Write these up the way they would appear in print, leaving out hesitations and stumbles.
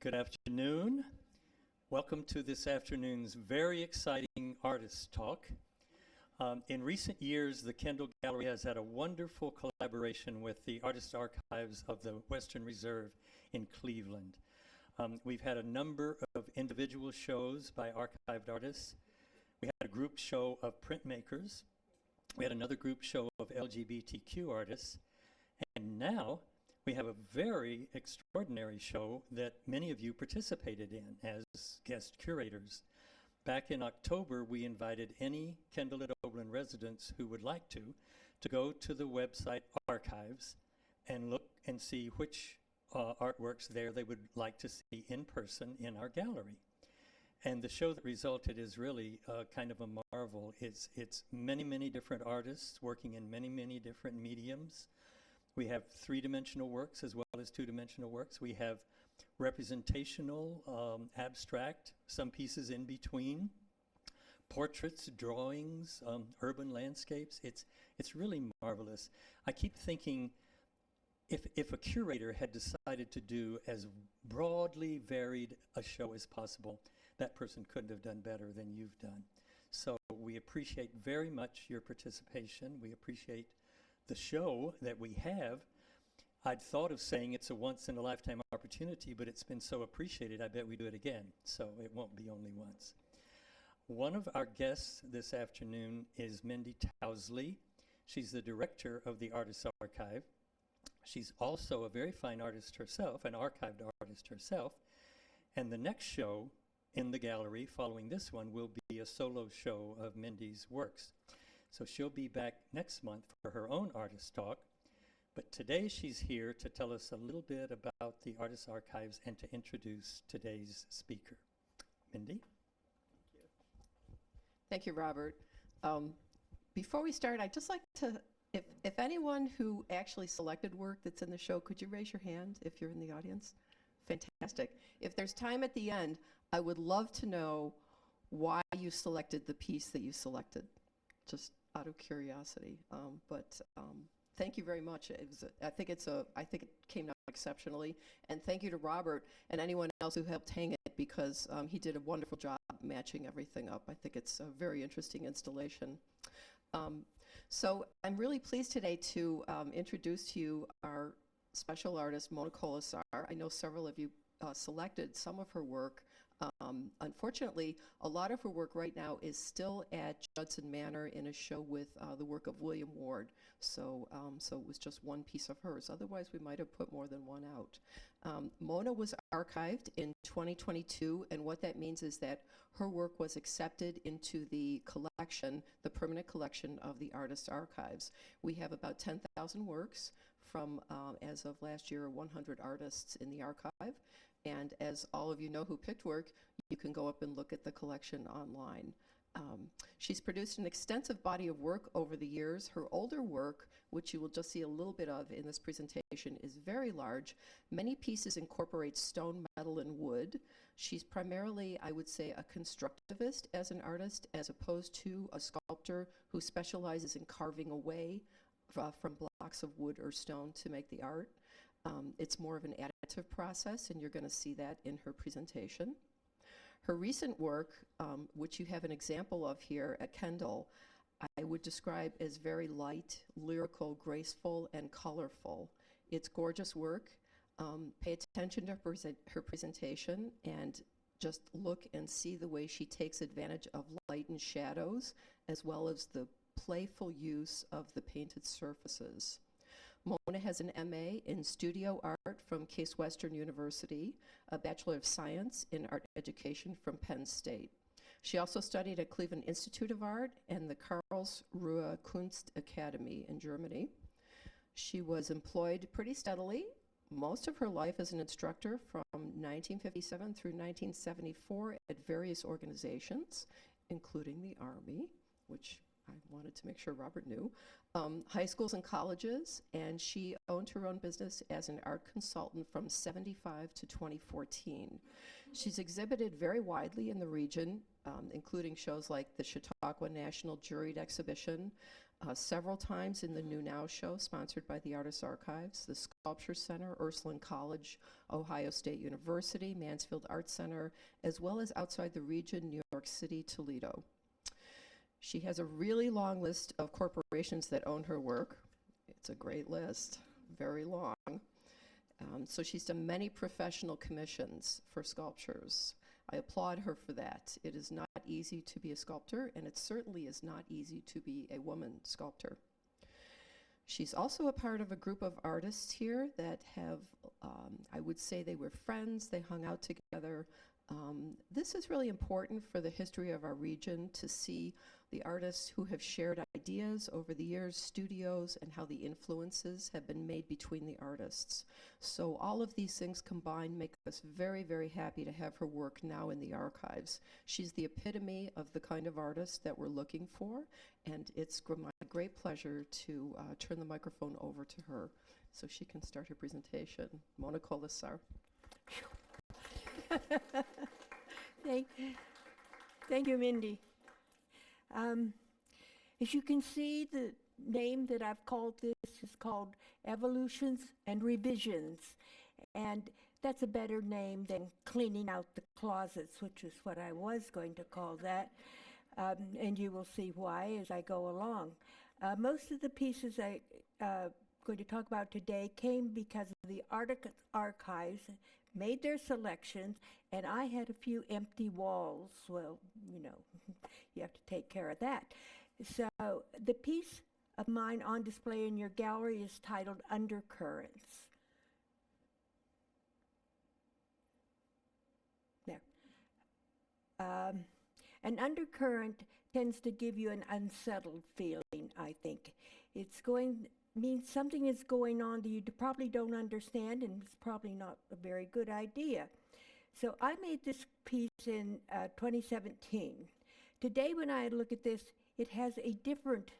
Good afternoon. Welcome to this afternoon's very exciting artist talk. In recent years, the Kendal Gallery has had a wonderful collaboration with the Artist Archives of the Western Reserve in Cleveland. We've had a number of individual shows by archived artists. We had a group show of printmakers. We had another group show of LGBTQ artists. And now we have a very extraordinary show that many of you participated in as guest curators. Back in October, we invited any Kendal at Oberlin residents who would like to go to the website archives and look and see which artworks there they would like to see in person in our gallery. And the show that resulted is really kind of a marvel. It's many, many different artists working in many, many different mediums. We have three-dimensional works as well as two-dimensional works. We have representational, abstract, some pieces in between, portraits, drawings, urban landscapes. It's really marvelous. I keep thinking if a curator had decided to do as broadly varied a show as possible, that person couldn't have done better than you've done. So we appreciate very much your participation. We appreciate the show that we have. I'd thought of saying it's a once-in-a-lifetime opportunity, but it's been so appreciated, I bet we do it again, so it won't be only once. One of our guests this afternoon is Mindy Tousley. She's the director of the Artist Archive. She's also a very fine artist herself, an archived artist herself, and the next show in the gallery following this one will be a solo show of Mindy's works. So she'll be back next month for her own artist talk. But today she's here to tell us a little bit about the Artist Archives and to introduce today's speaker. Mindy? Thank you, Robert. Before we start, I'd just like to, if anyone who actually selected work that's in the show, could you raise your hand if you're in the audience? Fantastic. If there's time at the end, I would love to know why you selected the piece that you selected. Just out of curiosity, but thank you very much. I think it came out exceptionally, and thank you to Robert and anyone else who helped hang it because he did a wonderful job matching everything up. I think it's a very interesting installation. So I'm really pleased today to introduce to you our special artist, Mona Kolesar. I know several of you selected some of her work. Unfortunately, a lot of her work right now is still at Judson Manor in a show with the work of William Ward. So it was just one piece of hers. Otherwise, we might have put more than one out. Mona was archived in 2022, and what that means is that her work was accepted into the collection, the permanent collection of the Artist Archives. We have about 10,000 works from, as of last year, 100 artists in the archive. And as all of you know who picked work, you can go up and look at the collection online. She's produced an extensive body of work over the years. Her older work, which you will just see a little bit of in this presentation, is very large. Many pieces incorporate stone, metal, and wood. She's primarily, I would say, a constructivist as an artist, as opposed to a sculptor who specializes in carving away from blocks of wood or stone to make the art. It's more of an additive process, and you're going to see that in her presentation. Her recent work, which you have an example of here at Kendal, I would describe as very light, lyrical, graceful, and colorful. It's gorgeous work. Pay attention to her presentation and just look and see the way she takes advantage of light and shadows, as well as the playful use of the painted surfaces. Mona has an MA in Studio Art from Case Western University, a Bachelor of Science in Art Education from Penn State. She also studied at Cleveland Institute of Art and the Karlsruhe Kunst Academy in Germany. She was employed pretty steadily most of her life as an instructor from 1957 through 1974 at various organizations, including the Army, which I wanted to make sure Robert knew, high schools and colleges, and she owned her own business as an art consultant from 75 to 2014. She's exhibited very widely in the region, including shows like the Chautauqua National Juried Exhibition, several times in the New Now show, sponsored by the Artists Archives, the Sculpture Center, Ursuline College, Ohio State University, Mansfield Arts Center, as well as outside the region, New York City, Toledo. She has a really long list of corporations that own her work. It's a great list, very long. So she's done many professional commissions for sculptures. I applaud her for that. It is not easy to be a sculptor, and it certainly is not easy to be a woman sculptor. She's also a part of a group of artists here that have, I would say they were friends, they hung out together. This is really important for the history of our region, to see the artists who have shared ideas over the years, studios, and how the influences have been made between the artists. So all of these things combined make us very, very happy to have her work now in the archives. She's the epitome of the kind of artist that we're looking for, and it's my great pleasure to turn the microphone over to her so she can start her presentation. Mona Kolesar. Thank you, Mindy. As you can see, the name that I've called this is called Evolutions and Revisions. And that's a better name than Cleaning Out the Closets, which is what I was going to call that. And you will see why as I go along. Most of the pieces I'm going to talk about today came because of the archives made their selections, and I had a few empty walls. Well, you know, you have to take care of that. So the piece of mine on display in your gallery is titled Undercurrents. There. An undercurrent tends to give you an unsettled feeling, I think. Means something is going on that you probably don't understand, and it's probably not a very good idea. So I made this piece in 2017. Today when I look at this, it has a different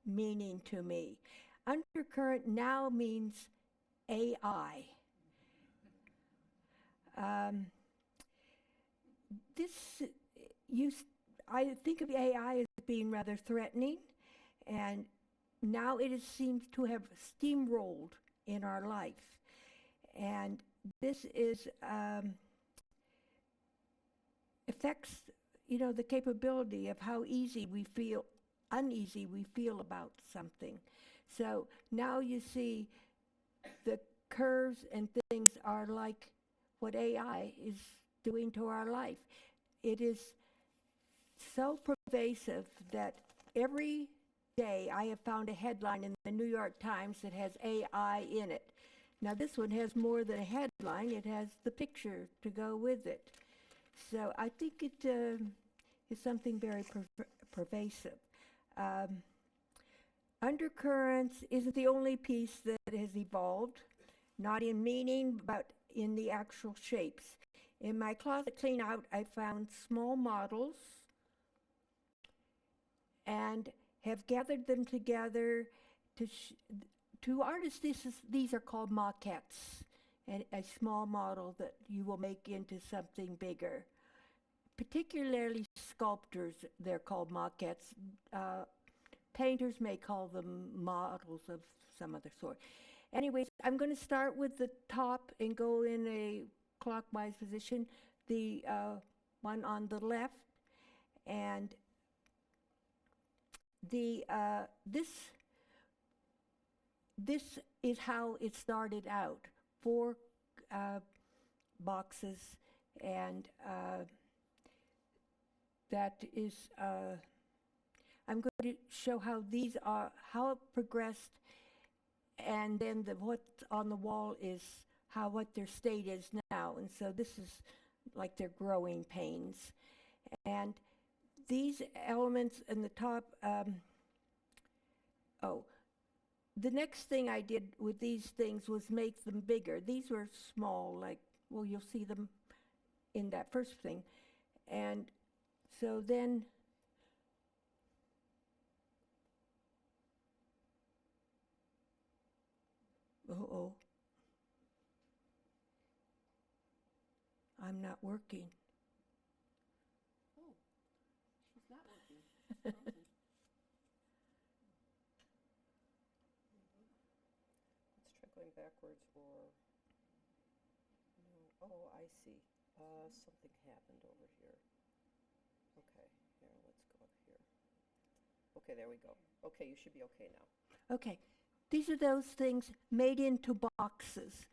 meaning to me. Undercurrent now means AI. I think of AI as being rather threatening, and now it seems to have steamrolled in our life. And this affects, the capability of how uneasy we feel about something. So now you see the curves and things are like what AI is doing to our life. It is so pervasive that every day I have found a headline in the New York Times that has AI in it. Now this one has more than a headline, it has the picture to go with it. So I think it is something very pervasive. Undercurrents isn't the only piece that has evolved, not in meaning, but in the actual shapes. In my closet clean out, I found small models and have gathered them together to artists. These are called maquettes, and a small model that you will make into something bigger. Particularly sculptors, they're called maquettes. Painters may call them models of some other sort. Anyways, I'm going to start with the top and go in a clockwise position. The one on the left, and this is how it started out. 4 boxes, and that is. I'm going to show how these are, how it progressed, and then what's on the wall is what their state is now. And so this is like their growing pains. And these elements in the top, the next thing I did with these things was make them bigger. These were small, you'll see them in that first thing. And so then, I'm not working. Oh, she's not working. backwards or, no, oh, I see. Something happened over here. Okay, here, let's go up here. Okay, there we go. Okay, you should be okay now. Okay, these are those things made into boxes.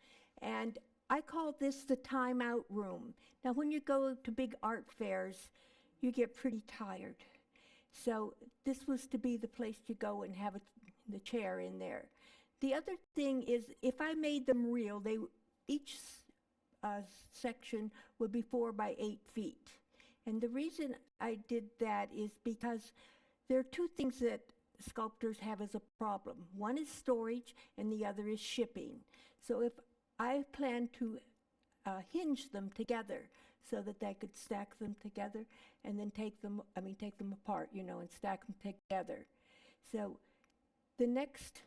And I call this the timeout room. Now, when you go to big art fairs, you get pretty tired. So this was to be the place to go and have the chair in there. The other thing is, if I made them real, each section would be 4 by 8 feet. And the reason I did that is because there are two things that sculptors have as a problem. One is storage, and the other is shipping. So if I plan to hinge them together so that I could stack them together and then take them apart, and stack them together. So the next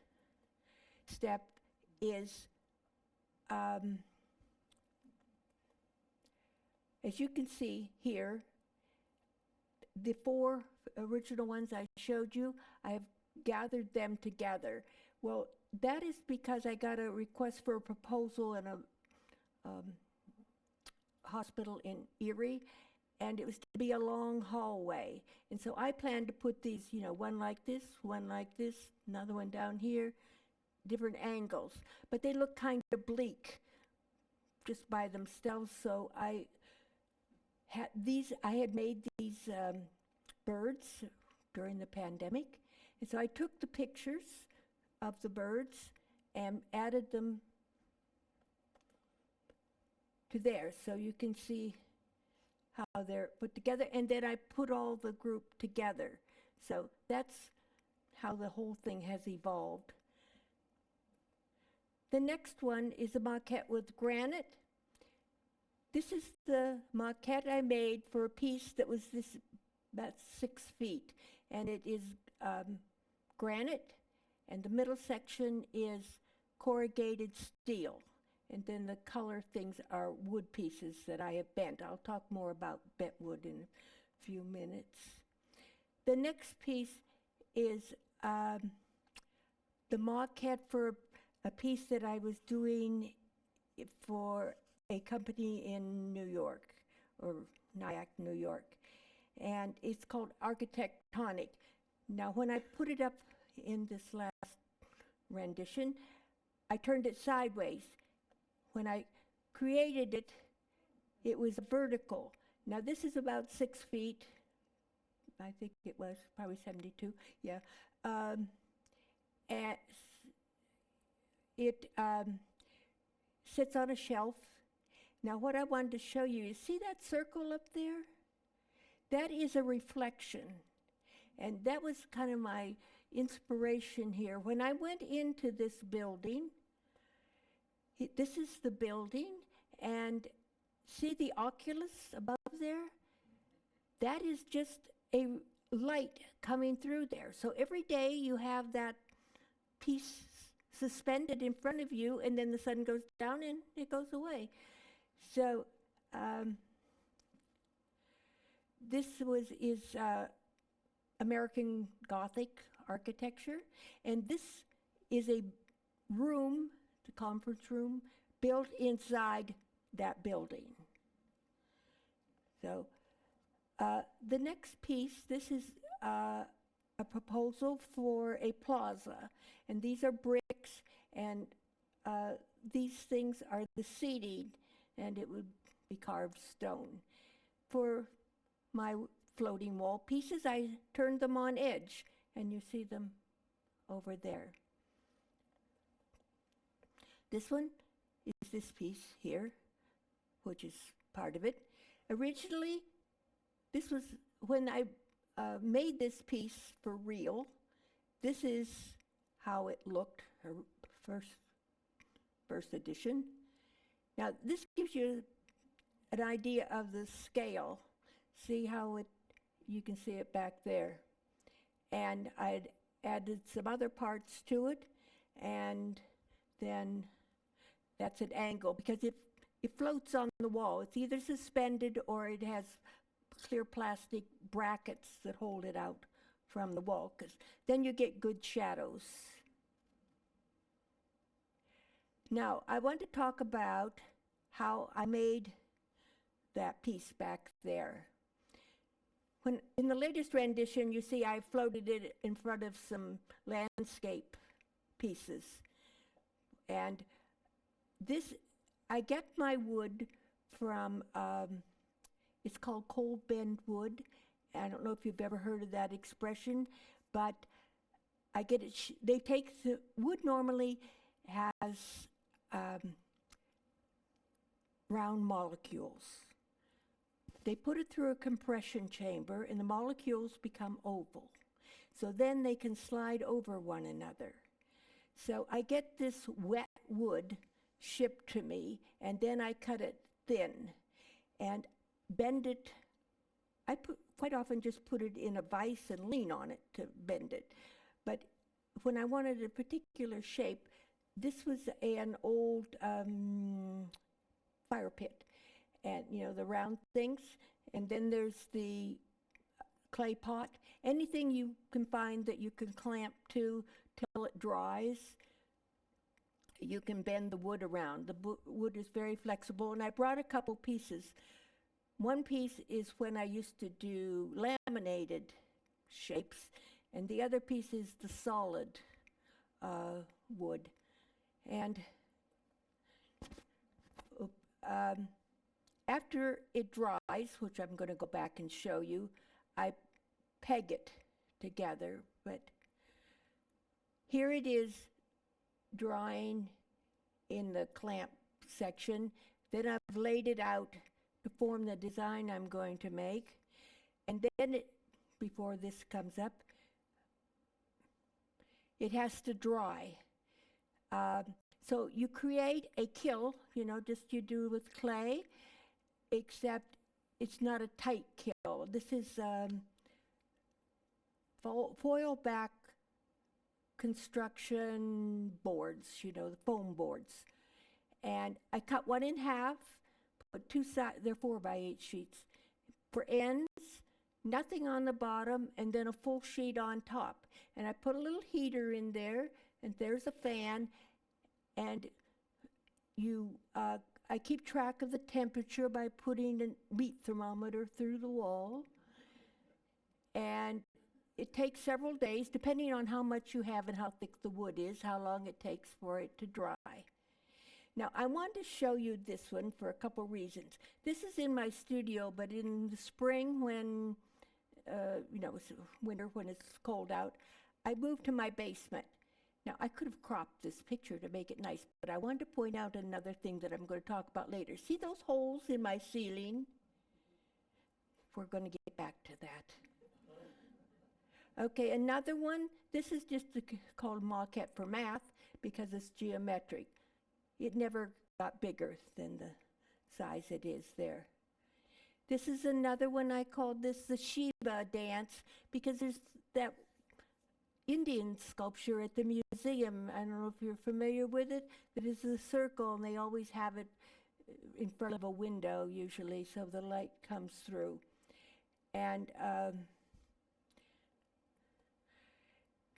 step is, as you can see here, the 4 original ones I showed you, I have gathered them together. Well, that is because I got a request for a proposal in a hospital in Erie, and it was to be a long hallway. And so I planned to put these, one like this, another one down here, different angles. But they look kind of bleak just by themselves, so I had made these birds during the pandemic. And so I took the pictures of the birds and added them to there, so you can see how they're put together. And then I put all the group together. So that's how the whole thing has evolved. The next one is a maquette with granite. This is the maquette I made for a piece that was about 6 feet, and it is granite, and the middle section is corrugated steel, and then the color things are wood pieces that I have bent. I'll talk more about bent wood in a few minutes. The next piece is the maquette for a piece that I was doing for a company in New York, or Nyack, New York, and it's called Architectonic. Now, when I put it up in this last rendition, I turned it sideways. When I created it, it was vertical. Now, this is about 6 feet. I think it was probably 72, yeah. And it sits on a shelf. Now, what I wanted to show you is, see that circle up there? That is a reflection. And that was kind of my inspiration here. When I went into this building, this is the building, and see the oculus above there? That is just a light coming through there. So every day you have that piece suspended in front of you, and then the sun goes down and it goes away. So this is American Gothic architecture, and this is a room, the conference room, built inside that building. So the next piece, this is a proposal for a plaza, and these are bricks, and these things are the seating, and it would be carved stone. For my floating wall pieces, I turned them on edge, and you see them over there. This one is this piece here, which is part of it. Originally, this was when I made this piece for real. This is how it looked, first edition. Now, this gives you an idea of the scale. See how you can see it back there. And I'd added some other parts to it, and then that's an angle, because it floats on the wall. It's either suspended or it has clear plastic brackets that hold it out from the wall, because then you get good shadows. Now, I want to talk about how I made that piece back there. When in the latest rendition, you see I floated it in front of some landscape pieces. And this, I get my wood from, it's called cold bend wood. I don't know if you've ever heard of that expression, but I get it, they take the wood normally has round molecules. They put it through a compression chamber and the molecules become oval. So then they can slide over one another. So I get this wet wood shipped to me and then I cut it thin and bend it. I quite often just put it in a vise and lean on it to bend it. But when I wanted a particular shape, this was an old fire pit. And, you know, the round things. And then there's the clay pot. Anything you can find that you can clamp to till it dries, you can bend the wood around. The wood is very flexible. And I brought a couple pieces. One piece is when I used to do laminated shapes. And the other piece is the solid wood. And after it dries, which I'm going to go back and show you, I peg it together. But here it is drying in the clamp section. Then I've laid it out to form the design I'm going to make. And then, before this comes up, it has to dry. So you create a kill, you know, just you do with clay, except it's not a tight kill. This is foil back construction boards, you know, the foam boards. And I cut one in half, put two sides, they're 4x8 sheets. For ends, nothing on the bottom, and then a full sheet on top. And I put a little heater in there, and there's a fan, and I keep track of the temperature by putting a meat thermometer through the wall. And it takes several days, depending on how much you have and how thick the wood is, how long it takes for it to dry. Now, I want to show you this one for a couple reasons. This is in my studio, but in the spring when, you know, it's winter when it's cold out, I moved to my basement. Now, I could have cropped this picture to make it nice, but I wanted to point out another thing that I'm going to talk about later. See those holes in my ceiling? We're going to get back to that. Okay, another one. This is just called maquette for math because it's geometric. It never got bigger than the size it is there. This is another one. I called this the Sheba dance because there's that Indian sculpture at the museum. I don't know if you're familiar with it, but it's a circle, and they always have it in front of a window usually, so the light comes through. And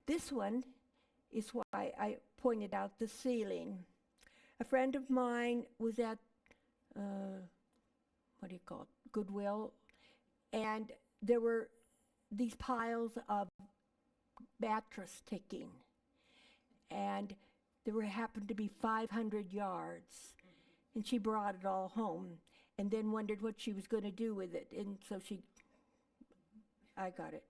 this one is why I pointed out the ceiling. A friend of mine was at, what do you call it, Goodwill, and there were these piles of mattress ticking, and there happened to be 500 yards, and she brought it all home and then wondered what she was going to do with it, and so I got it.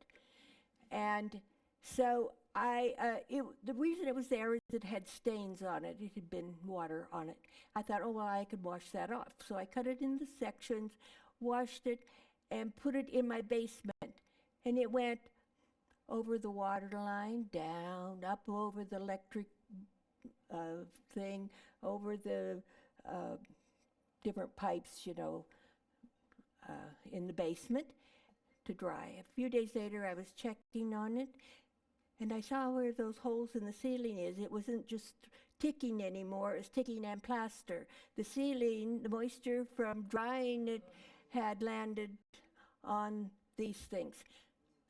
And so the reason it was there is it had stains on it. It had been water on it. I thought, oh, well, I could wash that off. So I cut it into sections, washed it, and put it in my basement. And it went over the water line, down, up over the electric thing, over the different pipes, you know, in the basement to dry. A few days later, I was checking on it, and I saw where those holes in the ceiling is. It wasn't just ticking anymore, it was ticking and plaster. The ceiling, the moisture from drying it had landed on these things.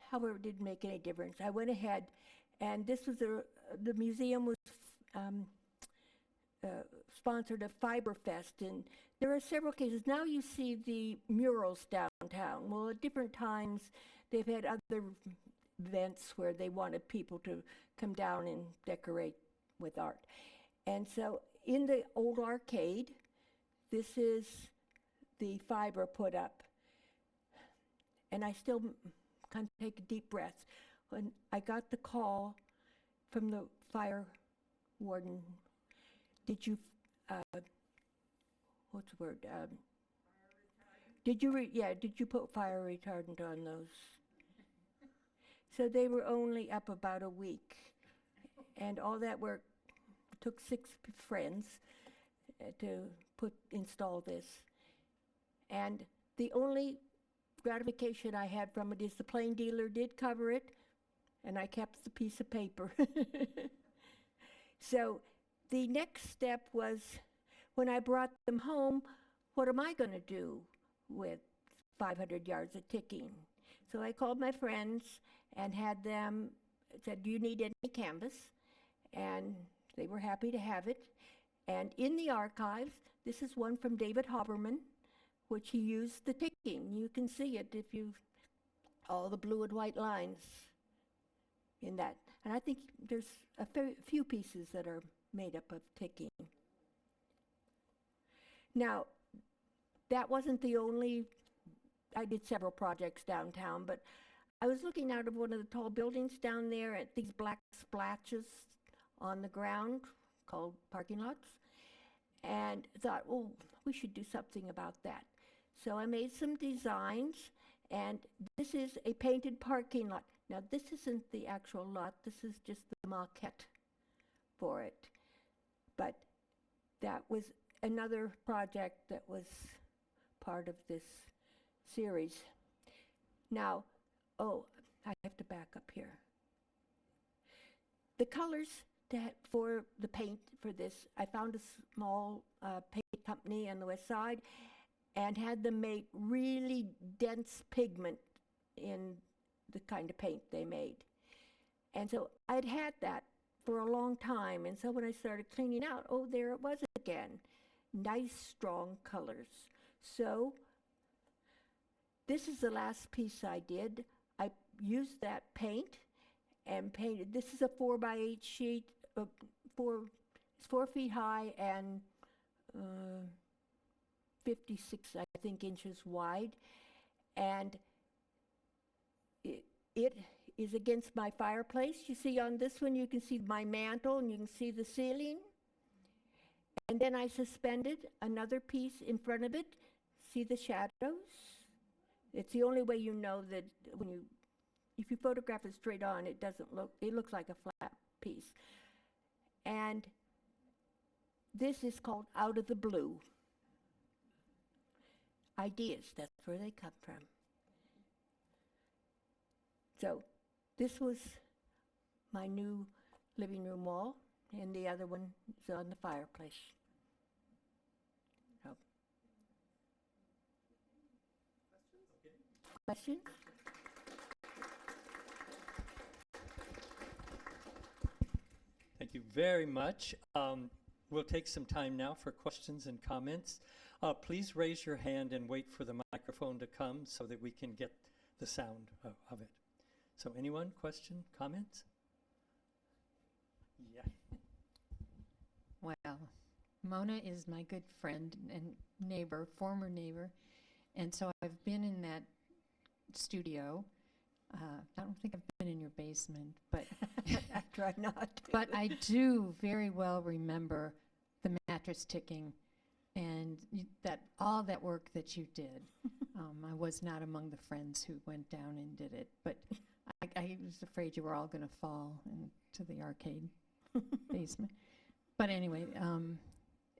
However, it didn't make any difference. I went ahead, and this was the museum was sponsored a Fiber Fest, and there are several cases. Now you see the murals downtown. Well, at different times, they've had other events where they wanted people to come down and decorate with art. And so in the old arcade, this is the fiber put up. And I still kind of take a deep breath. When I got the call from the fire warden, did you, what's the word? Did you put fire retardant on those? So they were only up about a week. And all that work took 6 friends to install this. And the only gratification I had from it is the plain dealer did cover it, and I kept the piece of paper. So the next step was, when I brought them home, what am I going to do with 500 yards of ticking? So I called my friends and had them, said, do you need any canvas? And they were happy to have it. And in the archives, this is one from David Haberman, which he used the ticking. You can see it if you, all the blue and white lines in that. And I think there's a few pieces that are made up of ticking. Now, that wasn't the only, I did several projects downtown, but I was looking out of one of the tall buildings down there at these black splashes on the ground called parking lots, and thought, well, we should do something about that. So I made some designs, and this is a painted parking lot. Now, this isn't the actual lot, this is just the maquette for it. But that was another project that was part of this series. Now, I have to back up here. The colors for the paint for this, I found a small paint company on the west side and had them make really dense pigment in the kind of paint they made. And so I'd had that for a long time, and so when I started cleaning out, there it was again. Nice, strong colors. So this is the last piece I did. I used that paint and painted. This is a 4x8 sheet, it's 4 feet high and 56, I think, inches wide. And it is against my fireplace. You see on this one, you can see my mantle and you can see the ceiling. And then I suspended another piece in front of it. See the shadows? It's the only way you know that if you photograph it straight on, it looks like a flat piece. And this is called Out of the Blue. Ideas, that's where they come from. So this was my new living room wall, and the other one is on the fireplace. So. Questions? Thank you very much. We'll take some time now for questions and comments. Please raise your hand and wait for the microphone to come so that we can get the sound of it. So anyone, question, comments? Yeah. Well, Mona is my good friend and neighbor, former neighbor, and so I've been in that studio. I don't think I've been in your basement, but I try not to. but I do very well remember the mattress ticking and all that work that you did. I was not among the friends who went down and did it, but I was afraid you were all going to fall into the arcade basement. But anyway,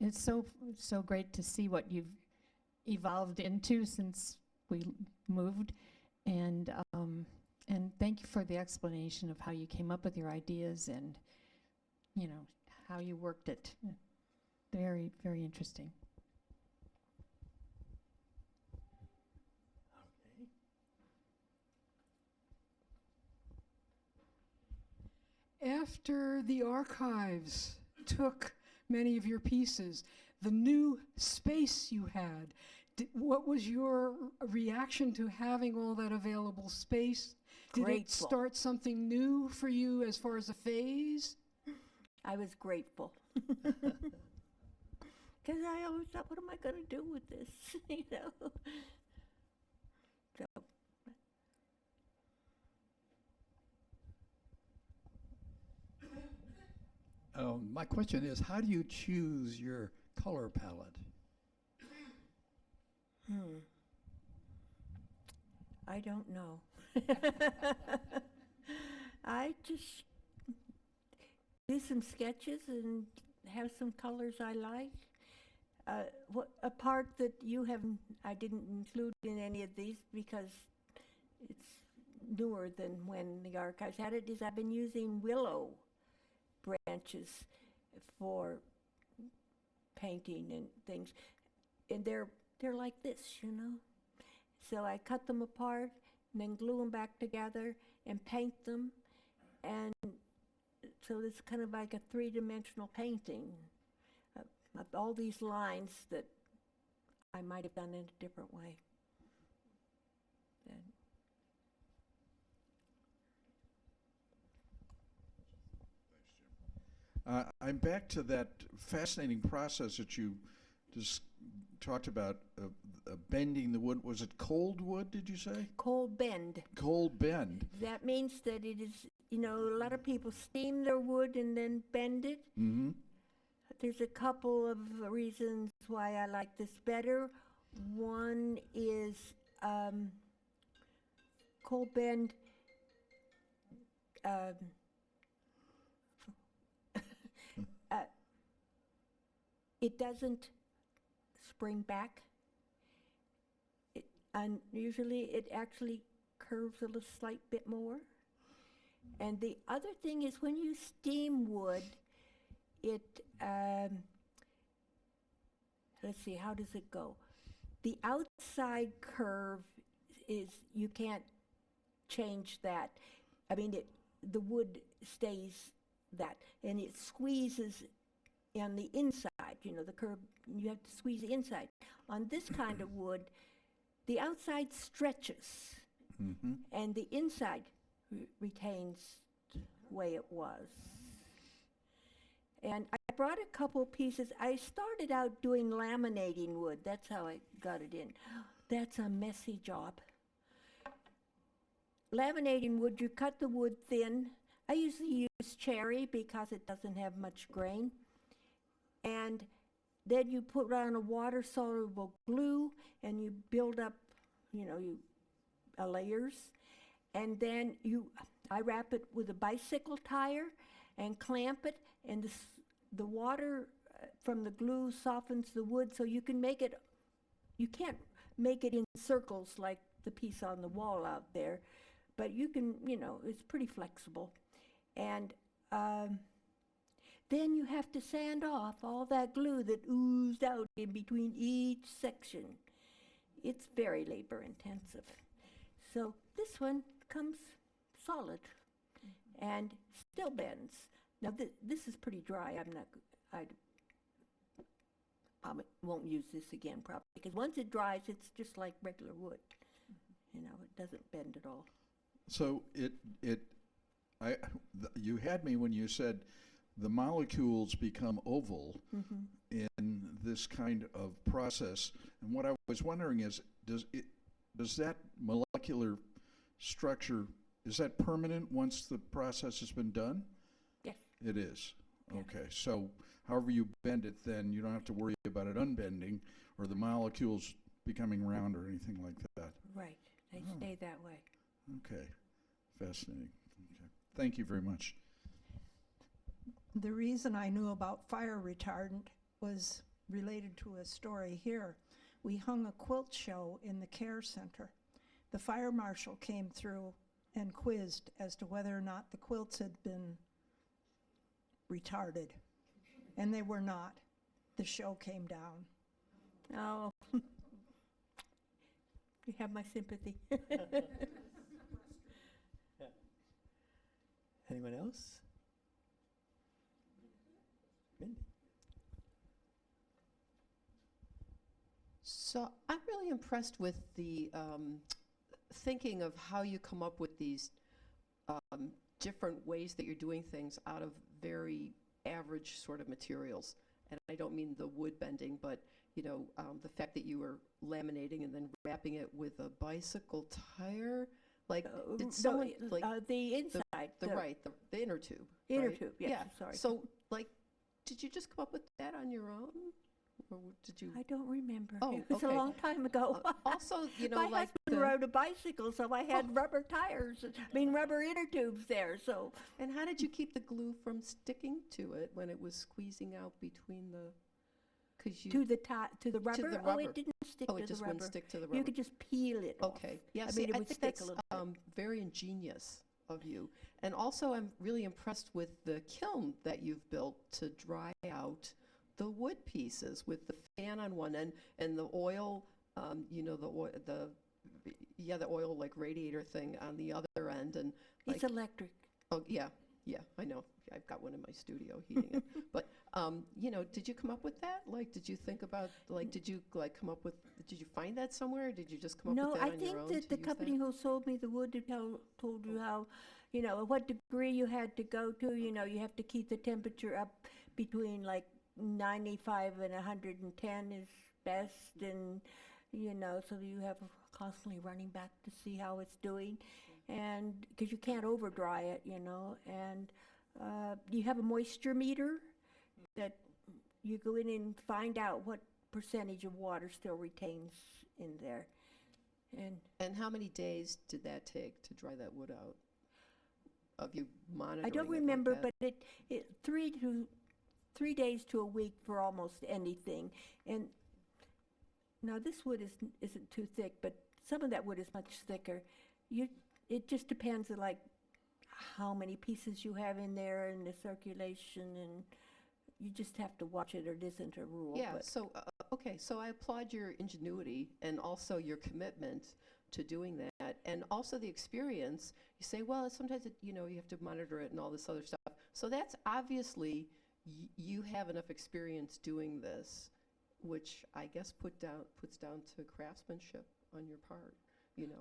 it's so great to see what you've evolved into since we moved, and thank you for the explanation of how you came up with your ideas and how you worked it. Very, very interesting. After the archives took many of your pieces, the new space you had. What was your reaction to having all that available space? Did it Grateful. start something new for you as far as a phase? I was grateful. Because I always thought, what am I going to do with this? You know? So, My question is, how do you choose your color palette? I don't know. I just do some sketches and have some colors I like. A part that I didn't include in any of these because it's newer than when the archives had it, is I've been using willow branches for painting and things. And they're like this, you know. So I cut them apart and then glue them back together and paint them. And so it's kind of like a three-dimensional painting of all these lines that I might have done in a different way. I'm back to that fascinating process that you just talked about, bending the wood. Was it cold wood, did you say? Cold bend. Cold bend. That means that it is, you know, a lot of people steam their wood and then bend it. Mm-hmm. There's a couple of reasons why I like this better. One is cold bend it doesn't spring back. And usually it actually curves a little slight bit more. And the other thing is when you steam wood, it, let's see, how does it go? The outside curve is, you can't change that. I mean, the wood stays that, and it squeezes on the inside, you know, the curve, you have to squeeze the inside. On this kind of wood, the outside stretches, and the inside retains the way it was. And I brought a couple pieces. I started out doing laminating wood. That's how I got it in. That's a messy job. Laminating wood, you cut the wood thin. I usually use cherry because it doesn't have much grain. And then you put on a water-soluble glue and you build up, you know, layers. And then I wrap it with a bicycle tire and clamp it, and the water from the glue softens the wood, so you can make it, you can't make it in circles like the piece on the wall out there, but you can, you know, it's pretty flexible. And then you have to sand off all that glue that oozed out in between each section. It's very labor intensive. So this one comes solid and still bends. Now this is pretty dry. I won't use this again probably, because once it dries, it's just like regular wood. You know, it doesn't bend at all. So you had me when you said the molecules become oval in this kind of process. And what I was wondering is, does that molecular structure, is that permanent once the process has been done? Yes. It is. Yeah. Okay. So however you bend it, then you don't have to worry about it unbending or the molecules becoming round or anything like that. Right. They stay that way. Okay. Fascinating. Okay. Thank you very much. The reason I knew about fire retardant was related to a story here. We hung a quilt show in the care center. The fire marshal came through and quizzed as to whether or not the quilts had been retarded, and they were not. The show came down. Oh, you have my sympathy. Anyone else? Mindy? So I'm really impressed with the thinking of how you come up with these different ways that you're doing things out of very average sort of materials. And I don't mean the wood bending, but the fact that you were laminating and then wrapping it with a bicycle tire. Like, did someone the inside, the inner tube? inner right? tube. Yes, Yeah. sorry. So, like, did you just come up with that on your own, or did you? I don't remember. Oh, It was okay. a long time ago. Also, My like husband rode a bicycle, so I had rubber tires. Rubber inner tubes there. So And how did you keep the glue from sticking to it when it was squeezing out between the? Because you. to the rubber. the Oh, rubber. it didn't stick Oh, to it just the rubber. wouldn't stick to the rubber. You could just peel it off. Okay. Yeah. I see, mean, it I would think stick that's a little bit. very ingenious of you. And also, I'm really impressed with the kiln that you've built to dry out the wood pieces with the fan on one end and the oil, the oil like radiator thing on the other end. And It's electric. oh yeah, I know. I've got one in my studio heating it. But did you come up with that? Like, did you think about did you come up with? Did you find that somewhere? Or did you just come up No, with that I on think your own? that to the use company who sold me the wood told you how, what degree you had to go to. You have to keep the temperature up between like 95 and 110 is best, and so you have constantly running back to see how it's doing, and because you can't over dry it, and you have a moisture meter that you go in and find out what percentage of water still retains in there. And how many days did that take to dry that wood out? Of you monitoring I don't it like remember, that? but it 3 days to a week for almost anything. And now this wood isn't too thick, but some of that wood is much thicker. It just depends on like how many pieces you have in there and the circulation, and you just have to watch it. It isn't a rule. Yeah, but so, okay, so I applaud your ingenuity and also your commitment to doing that, and also the experience. You say, well, sometimes, you have to monitor it and all this other stuff. So that's obviously, you have enough experience doing this, which I guess puts down to craftsmanship on your part,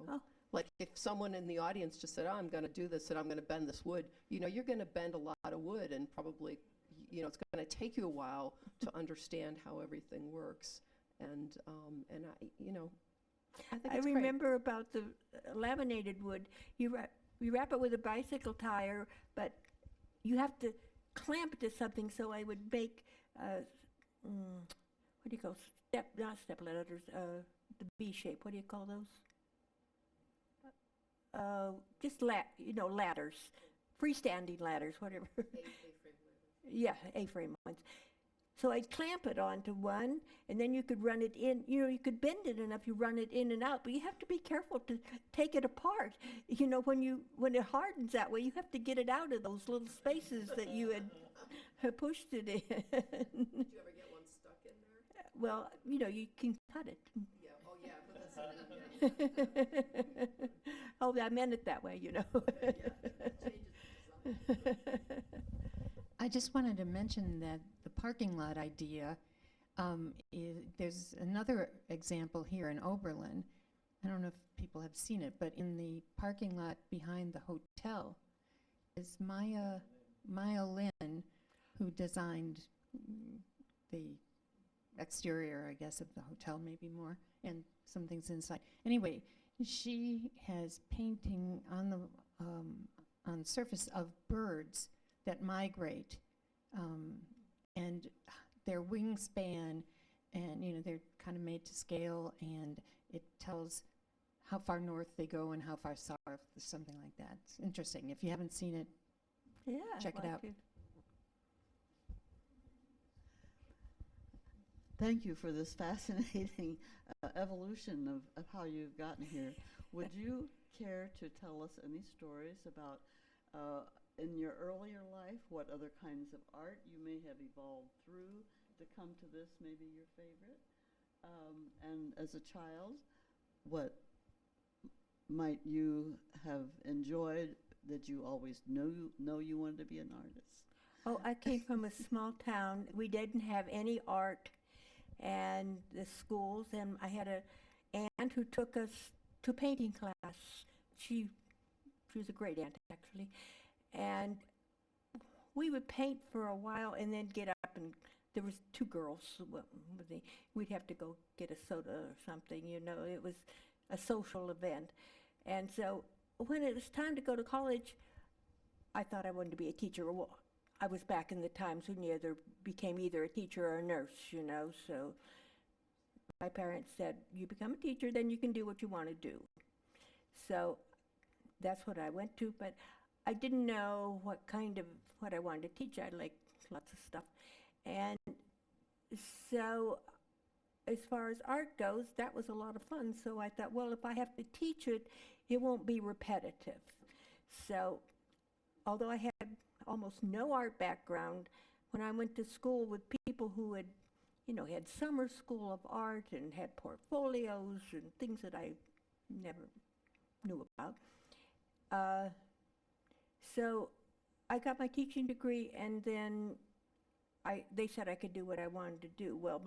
Oh. Like if someone in the audience just said, oh, I'm going to do this and I'm going to bend this wood, you're going to bend a lot of wood, and probably it's going to take you a while to understand how everything works. And I think I it's remember about the laminated wood. You wrap it with a bicycle tire, but you have to clamp it to something. So I would make what do you call not step ladders, the B shape. What do you call those? Just ladders, freestanding ladders, whatever. Yeah, A-frame ones. So I'd clamp it onto one, and then you could run it in. You could bend it enough, you run it in and out, but you have to be careful to take it apart. When it hardens that way, you have to get it out of those little spaces that you had pushed it in. Did you ever get one stuck in there? Well, you can cut it. Yeah. Oh, yeah. But that's Oh, I meant it that way, I just wanted to mention that the parking lot idea, there's another example here in Oberlin. I don't know if people have seen it, but in the parking lot behind the hotel is Maya Lin, who designed the exterior, I guess, of the hotel, maybe more, and some things inside. Anyway, she has painting on the surface of birds that migrate, and their wingspan, and they're kind of made to scale, and it tells how far north they go and how far south, something like that. It's interesting. If you haven't seen it, Yeah. Check it out. Thank you for this fascinating evolution of how you've gotten here. Would you care to tell us any stories about, in your earlier life, what other kinds of art you may have evolved through to come to this, maybe your favorite? And as a child, what might you have enjoyed that you always know you wanted to be an artist? Oh, I came from a small town. We didn't have any art. and the schools, and I had a aunt who took us to painting class. She was a great aunt, actually. And we would paint for a while and then get up, and there was two girls. We'd have to go get a soda or something, you know. It was a social event. And so when it was time to go to college, I thought I wanted to be a teacher. Well, I was back in the times when you became either a teacher or a nurse, you know. So my parents said, you become a teacher, then you can do what you want to do. So that's what I went to, but I didn't know what I wanted to teach. I liked lots of stuff. And so as far as art goes, that was a lot of fun. So I thought, well, if I have to teach it, it won't be repetitive. So although I had almost no art background, when I went to school with people who had, had summer school of art and had portfolios and things that I never knew about. So I got my teaching degree, and then they said I could do what I wanted to do. Well,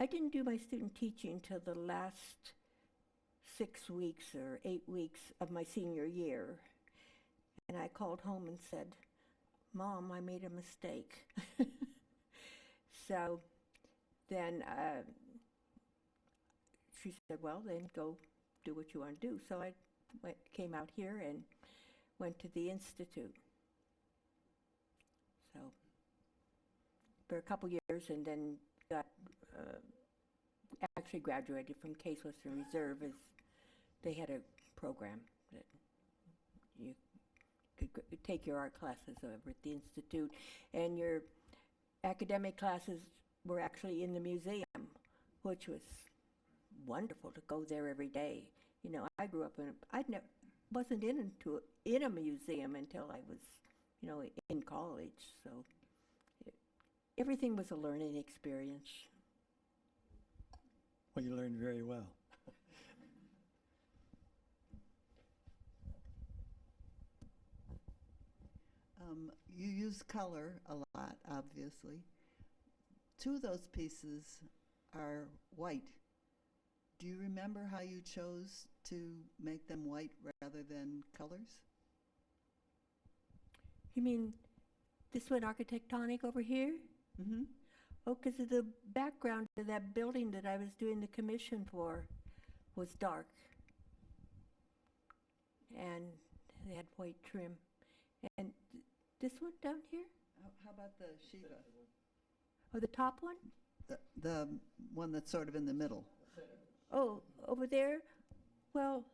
I didn't do my student teaching till the last 6 weeks or 8 weeks of my senior year. And I called home and said, Mom, I made a mistake. So then she said, well, then go do what you want to do. So I came out here and went to the Institute. So for a couple years, and then got actually graduated from Case Western Reserve. They had a program that you could take your art classes over at the Institute, and your academic classes were actually in the museum, which was wonderful to go there every day. I grew up wasn't in a museum until I was, in college. So everything was a learning experience. Well, you learned very well. You use color a lot, obviously. Two of those pieces are white. Do you remember how you chose to make them white rather than colors? You mean this one, architectonic over here? Mm-hmm. Oh, because of the background of that building that I was doing the commission for was dark. And they had white trim. And this one down here? How about the Shiva? Oh, the top one? The one that's sort of in the middle. Oh, over there? Well,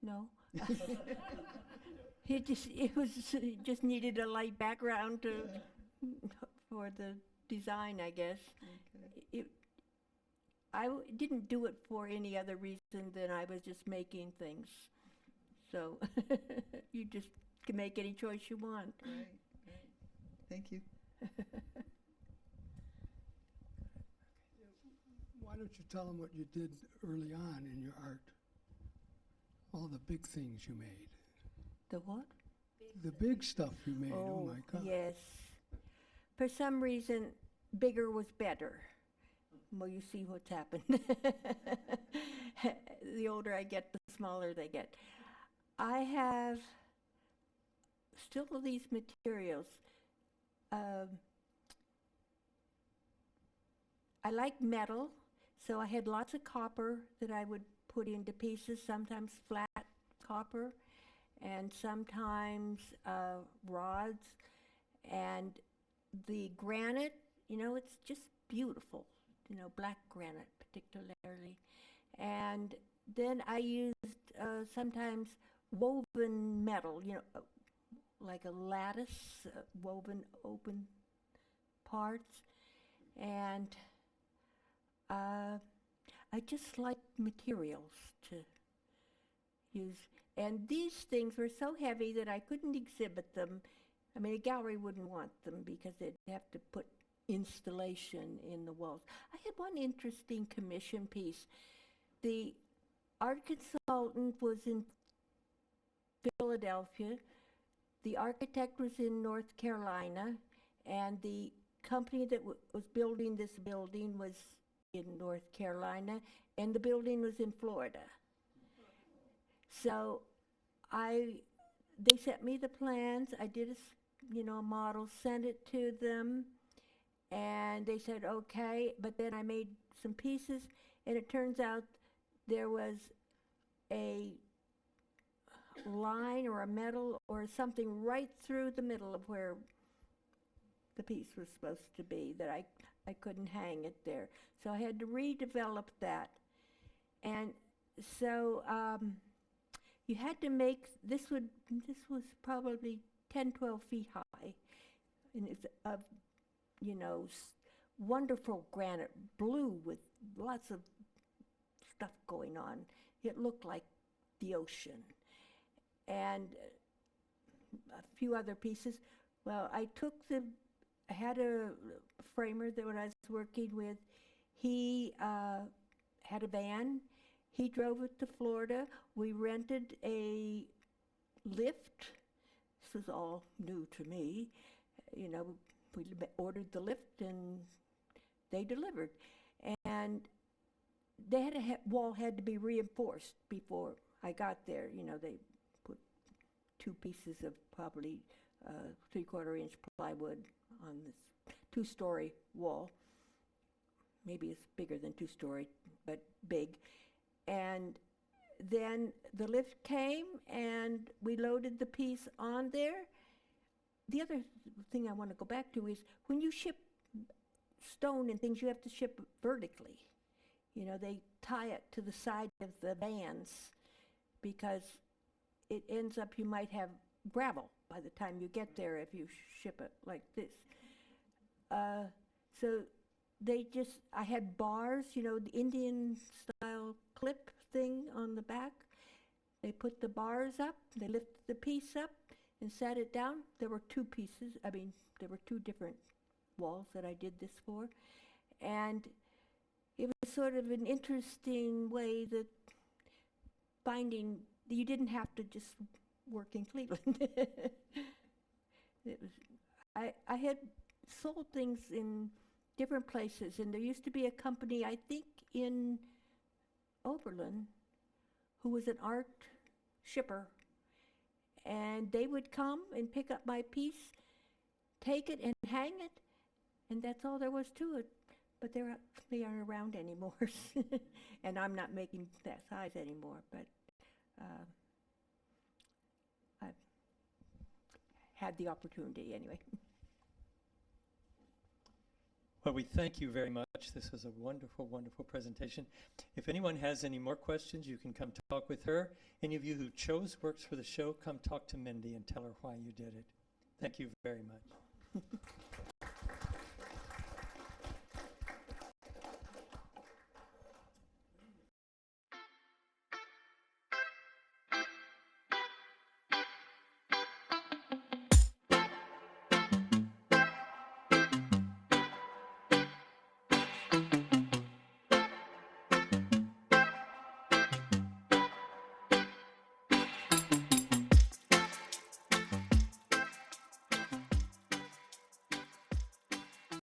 no. It just needed a light background for the design, I guess. Okay. I didn't do it for any other reason than I was just making things. So you just can make any choice you want. Right. Thank you. Why don't you tell them what you did early on in your art? All the big things you made. The what? The big stuff you made, oh my God. Yes. For some reason, bigger was better. Well, you see what's happened. The older I get, the smaller they get. I have still these materials. I like metal, so I had lots of copper that I would put into pieces, sometimes flat copper, and sometimes rods. And the granite, it's just beautiful, black granite particularly. And then I used sometimes woven metal, like a lattice, woven open parts. And I just like materials to use. And these things were so heavy that I couldn't exhibit them. I mean, a gallery wouldn't want them because they'd have to put installation in the walls. I had one interesting commission piece. The art consultant was in Philadelphia. The architect was in North Carolina, and the company that was building this building was in North Carolina, and the building was in Florida. So they sent me the plans. I did a model, sent it to them, and they said okay. But then I made some pieces, and it turns out there was a line or a metal or something right through the middle of where the piece was supposed to be, that I couldn't hang it there. So I had to redevelop that. And so you had to make, this was probably 10, 12 feet high. And it's of, wonderful granite, blue with lots of stuff going on. It looked like the ocean. And a few other pieces. Well, I had a framer that when I was working with, he had a van. He drove it to Florida. We rented a lift. This was all new to me. We ordered the lift and they delivered. And they had wall had to be reinforced before I got there. They put 2 pieces of probably 3/4-inch plywood on this 2-story wall. Maybe it's bigger than 2-story, but big. And then the lift came and we loaded the piece on there. The other thing I want to go back to is when you ship stone and things, you have to ship vertically. They tie it to the side of the vans because it ends up you might have gravel by the time you get there if you ship it like this. So I had bars, the Indian style clip thing on the back. They put the bars up, they lifted the piece up and sat it down. There were 2 pieces, there were 2 different walls that I did this for. And it was sort of an interesting way that finding, you didn't have to just work in Cleveland. I had sold things in different places, and there used to be a company, I think in Oberlin, who was an art shipper, and they would come and pick up my piece, take it and hang it, and that's all there was to it. But they aren't around anymore, and I'm not making that size anymore, but I've had the opportunity anyway. Well, we thank you very much. This was a wonderful, wonderful presentation. If anyone has any more questions, you can come talk with her. Any of you who chose works for the show, come talk to Mindy and tell her why you did it. Thank you very much.